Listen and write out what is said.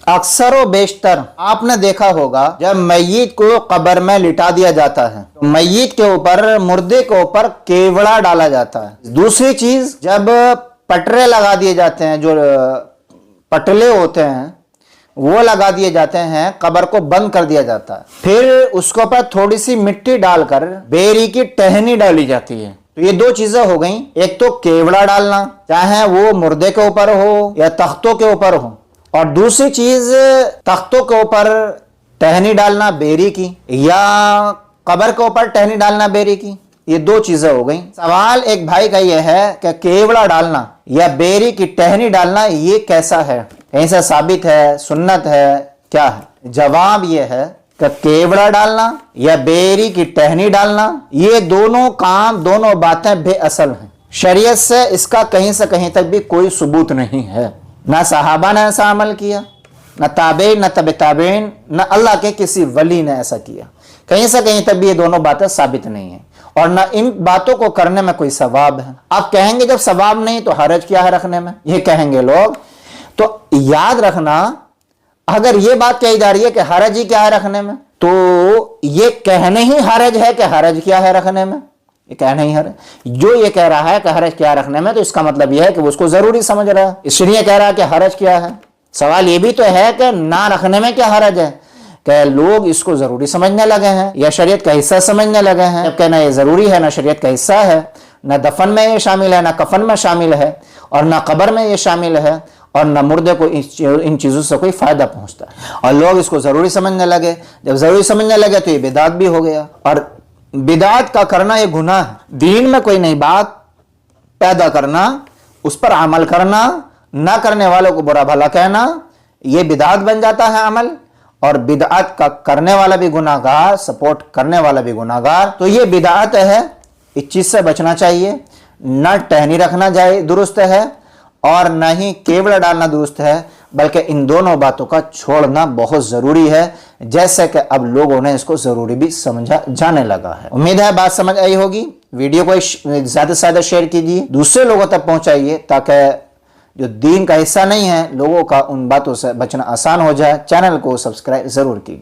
अक्सर व बेशतर आपने देखा होगा जब मैयत को कब्र में लिटा दिया जाता है तो मैयत के ऊपर, मुर्दे के ऊपर केवड़ा डाला जाता है। दूसरी चीज, जब पटरे लगा दिए जाते हैं, जो पटले होते हैं वो लगा दिए जाते हैं, कब्र को बंद कर दिया जाता है, फिर उसके ऊपर थोड़ी सी मिट्टी डालकर बेरी की टहनी डाली जाती है। तो ये दो चीजें हो गई, एक तो केवड़ा डालना, चाहे वो मुर्दे के ऊपर हो या तख्तों के ऊपर हो, और दूसरी चीज तख्तों के ऊपर टहनी डालना बेरी की, या कब्र के ऊपर टहनी डालना बेरी की। ये दो चीजें हो गई। सवाल एक भाई का ये है कि केवड़ा डालना या बेरी की टहनी डालना ये कैसा है, कहीं से साबित है, सुन्नत है, क्या है? जवाब ये है कि केवड़ा डालना या बेरी की टहनी डालना ये दोनों काम, दोनों बातें बेअसल हैं। शरीयत से इसका कहीं से कहीं तक भी कोई सबूत नहीं है। ना सहाबा ने ऐसा अमल किया, न ताबेइन, न तबे ताबेइन, न अल्लाह के किसी वली ने ऐसा किया। कहीं से कहीं तक भी ये दोनों बातें साबित नहीं है, और न इन बातों को करने में कोई सवाब है। आप कहेंगे जब सवाब नहीं तो हरज क्या है रखने में, ये कहेंगे लोग। तो याद रखना, अगर ये बात कही जा रही है कि हरज ही क्या है रखने में, तो ये कहने ही हरज है कि हरज क्या है रखने में, ये कहना ही हरज। जो ये कह रहा है कि हरज क्या रखने में, तो इसका मतलब यह है कि वो उसको जरूरी समझ रहा है, इसलिए कह रहा है कि हरज क्या है। सवाल ये भी तो है कि ना रखने में क्या हरज है, कि लोग इसको जरूरी समझने लगे हैं या शरीयत का हिस्सा समझने लगे हैं, जबकि ना ये जरूरी है, ना शरीयत का हिस्सा है, ना दफन में ये शामिल है, ना कफन में शामिल है, और ना कब्र में ये शामिल है, और न मुर्दे को इन चीज़ों से कोई फायदा पहुंचता है। और लोग इसको ज़रूरी समझने लगे। जब ज़रूरी समझने लगे तो ये बिदात भी हो गया, और बिदात का करना ये गुनाह है। दीन में कोई नई बात पैदा करना, उस पर अमल करना, ना करने वालों को बुरा भला कहना, ये बिदात बन जाता है अमल। और बिदात का करने वाला भी गुनाहगार, सपोर्ट करने वाला भी गुनाहगार। तो ये बिदात है, इस चीज़ से बचना चाहिए। न टहनी रखना जाए दुरुस्त है, और न ही केवड़ा डालना दुरुस्त है, बल्कि इन दोनों बातों का छोड़ना बहुत ज़रूरी है, जैसे कि अब लोगों ने इसको ज़रूरी भी समझा जाने लगा है। उम्मीद है बात समझ आई होगी। वीडियो को ज़्यादा से ज़्यादा शेयर कीजिए, दूसरे लोगों तक पहुंचाइए, ताकि जो दीन का हिस्सा नहीं है लोगों का उन बातों से बचना आसान हो जाए। चैनल को सब्सक्राइब ज़रूर कीजिए।